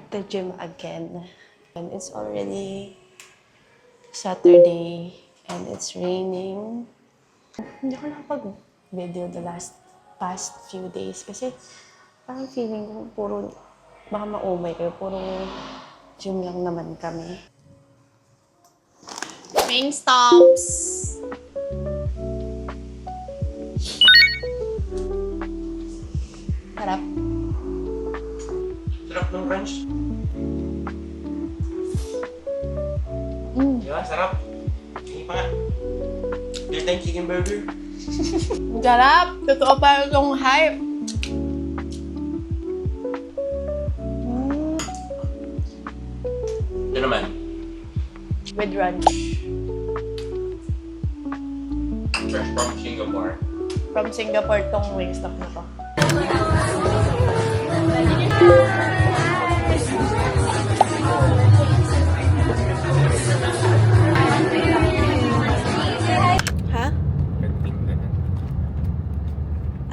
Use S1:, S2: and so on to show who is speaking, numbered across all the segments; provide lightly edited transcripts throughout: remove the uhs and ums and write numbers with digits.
S1: the gym again. And it's already Saturday and it's raining. Hindi ako nakapag-video the past few days kasi parang feeling ko puro, baka maumay kayo, puro gym lang naman kami. Main stops! Sarap.
S2: Sarap ng crunch. Diba? Sarap. Hindi pa nga. Dito tayong chicken burger.
S1: Sarap! Totoo pa yung hype.
S2: Ito naman.
S1: With ranch.
S2: Fresh from Singapore.
S1: From Singapore tong Wingstop na to. Ha?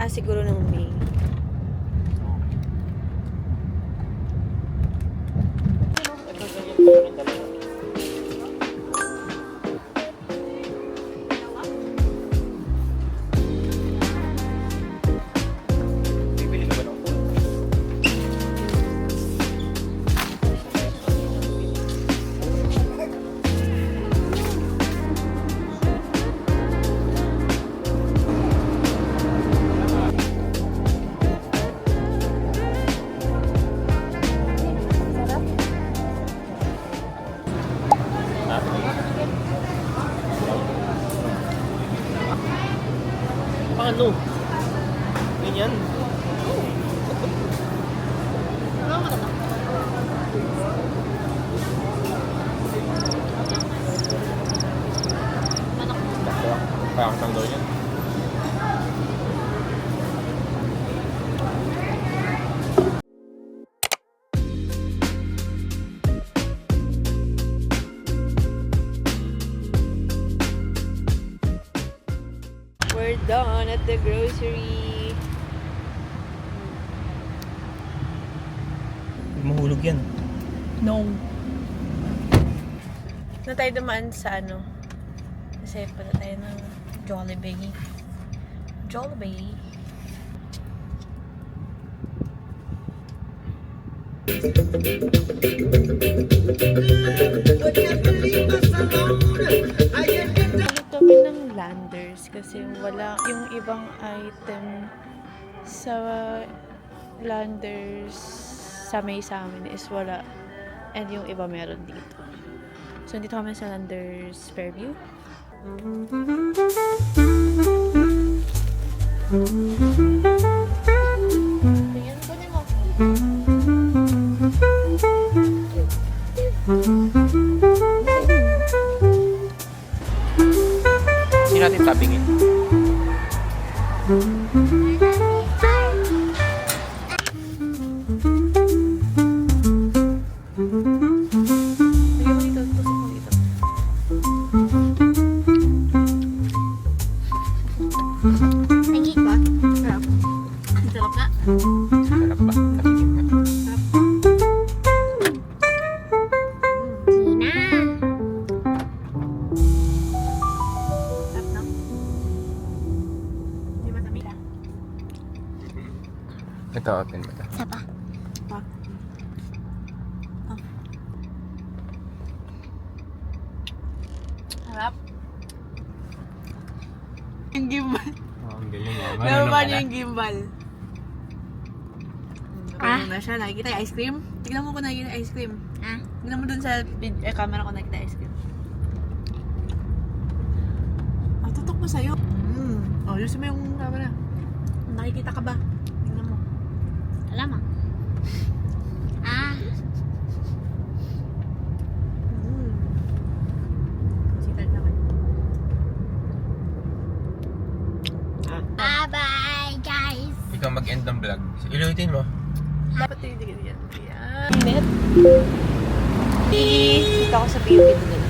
S1: Siguro ng May.
S2: Bibili ka ba ng food? Paano? Ganyan. Kaya ang daw yan.
S1: We're done at the grocery.
S2: Mahulog yan.
S1: No. Na tayo dumaan sa ano. Kasi pala tayo ng Jollibee. Jollibee. Ano kami ng Landers kasi wala yung ibang item sa Landers sa may sa amin is wala and yung iba meron dito. So dito kami sa Landers Fairview. Tingnan ko din mo.
S2: Hindi natin tabingin.
S1: Bigyan mo dito, tusok mo dito.
S3: Lagi ba?
S1: Sarap. Sarap na.
S2: Sarap ba? Tabingin nga.
S3: Gina.
S1: Sarap na. Hindi matamig ah.
S2: Ito, open mo ito.
S3: Isa pa.
S1: Pa. Sarap. Yung gimbal.
S2: Oh, ang galing ah.
S1: Naman yung gimbal.
S3: Ah?
S1: Na siya. Nakikita yung ice cream? Tignan mo kung nakikita yung ice cream.
S3: Ah?
S1: Tignan mo dun sa camera ko nakikita yung ice cream. Tutok mo sa'yo. Oh, yun mo yung camera. Nakikita ka ba? Tignan mo.
S3: Alam mo. Ah.
S1: Sikat naman.
S3: Bye-bye, guys.
S2: Ikaw mag-end ng vlog. Ilutin mo.
S1: Dapat titigil yan. Ayan. Init. Dito ako sa PUP din.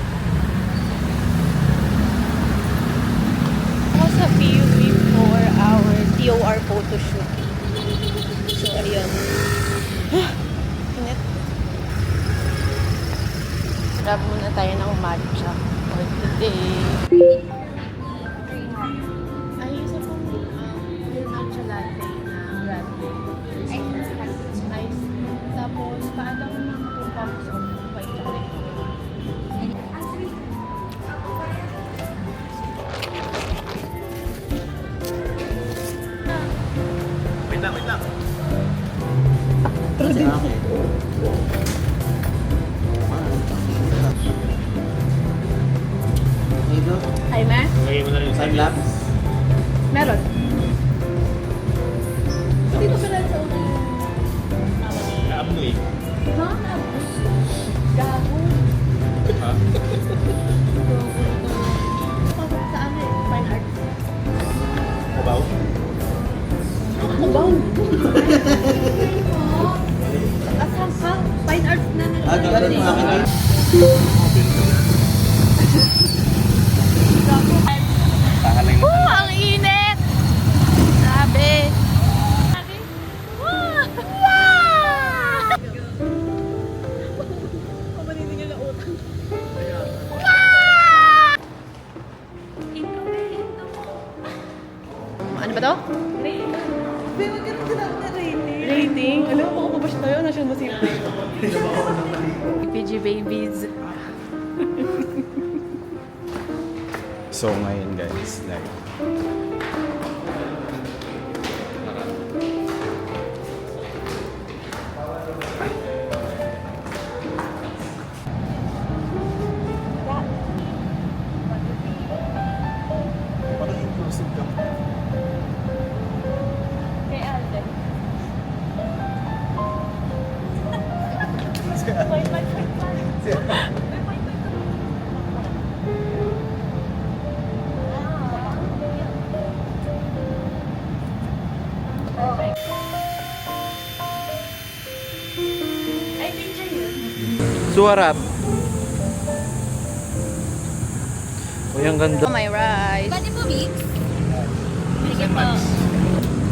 S1: Ako sa PUP for our TOR photoshoot. So, ayun. Init. Grab muna tayo ng matcha for today. Ay, isa pong matcha latte na raspberry. Ice. Tapos, paano ko ng 2 cups of white chocolate.
S2: Wait lang, wait lang.
S1: Ay, ma?
S2: Lagay mo na rin yung
S4: Time lapse.
S1: Meron. Dito ka lang sa una.
S2: Naabno eh.
S1: Ha? Tapos? Gago.
S2: Ha?
S1: Sa ano eh? Fine art.
S2: Kabaw?
S1: Kubaw. Asam ka? Fine art na
S4: Di ka rin makakita.
S2: Tahalay mo.
S1: Ang init! Grabe! Ano ba to? Rating? Alam mo, makapabas tayo. National Museum. PG Babies.
S4: So ngayon guys, like parang inclusive ka.
S1: Kay Alden. Ay, picture yun.
S4: Suwarap. Uy, ang ganda.
S1: Oh, my rice.
S3: Pwede po, Mix? Sige po.
S2: Months.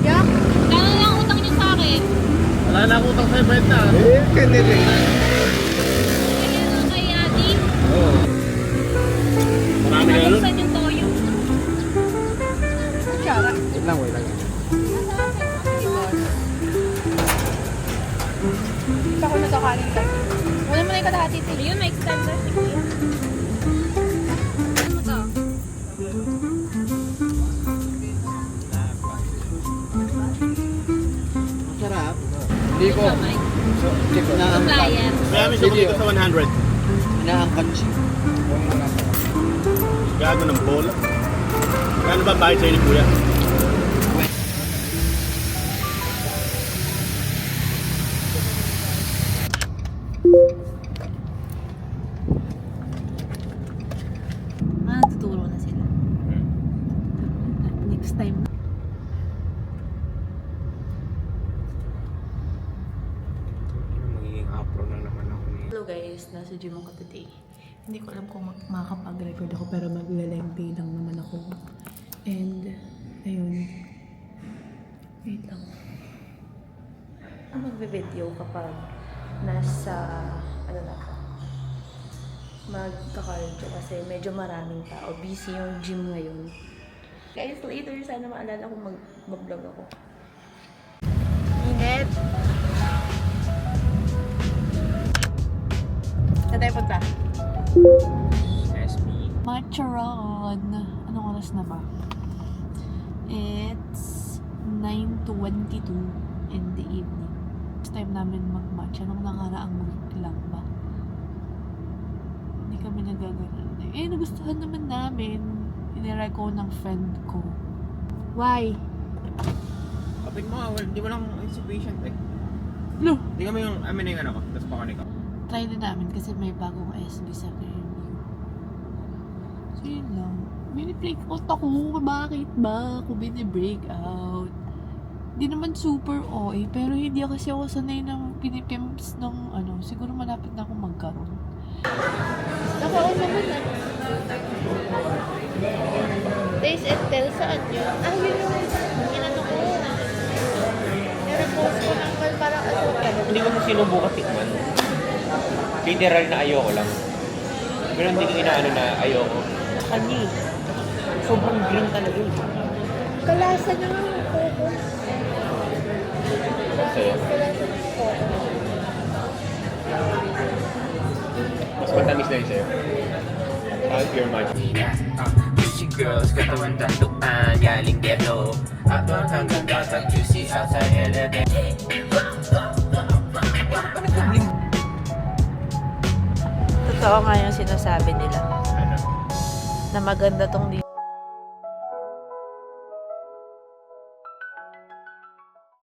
S1: Yeah?
S3: Kano lang utang niyo sa akin?
S2: Wala na akong utang sa'yo, Brent na.
S4: Kanili.
S3: Kaya ano kay Adi?
S2: Oo. Marami na nun.
S3: Nabuksan yung toyo.
S1: Kutsara.
S4: Wait lang, wait lang.
S1: Isa ko nagkakaling lagi. Wala mo na yung kalahati.
S3: Ayun, may extender. Sige. Ano to?
S4: Sarap. Hindi ko.
S3: Kamay.
S4: Check na ang
S3: Supplier.
S2: Kaya may sabi dito sa 100.
S4: inaangkat siya.
S2: Gago ng bola. Kano ba bayad sa'yo ni Kuya?
S1: Tuturo na sila. Next time.
S2: Magiging apro na naman ako ni...
S1: Hello guys, nasa gym ako today. Hindi ko alam kung makakapag-record ako pero magla-lengthy lang naman ako. And, ayun. Wait lang. Ako magbe-video kapag nasa, ano na ako, magka-cardio kasi medyo maraming tao. Busy yung gym ngayon. Guys, later sana maalala ko mag-vlog ako. Init! Saan tayo punta?
S2: SB.
S1: Matcharon. Anong oras na ba? It's 9:22 in the evening. First time namin mag-matcha. Nung nakaraang week lang ba? Hindi kami nagagano'n. Eh, nagustuhan naman namin. Inirag ko ng friend ko. Why?
S2: Kapit mo, di mo lang anticipation eh.
S1: No.
S2: Di kami yung amin na yung ano ko, tapos pakanik ako.
S1: Try din namin kasi may bagong SB sa review. So, yun lang. Mini-break out ako. Bakit ba ako bini-break-out? Hindi naman super OA, pero hindi kasi ako sanay ng pinipimps ng ano. Siguro malapit na ako magkaroon. Ako naman na. Days and Tell, saan yun? Ah, yun yung inano ko. Nire-post ko ng parang ano.
S5: Hindi ko sinubukan tikman. Literal na ayoko lang.
S2: Pero hindi ko inaano na ayoko.
S1: Kanya eh. Sobrang green talaga eh.
S5: Kalasa na nga ang coco.
S2: Sa'yo.
S5: Kalasa ng coco.
S2: Mas matamis na yun sa'yo. Pure magic.
S6: Juicy girls, katawan tandukan, yaling ghetto. Abang hanggang datang juicy outside elegant.
S7: Totoo nga yung sinasabi nila. Na maganda tong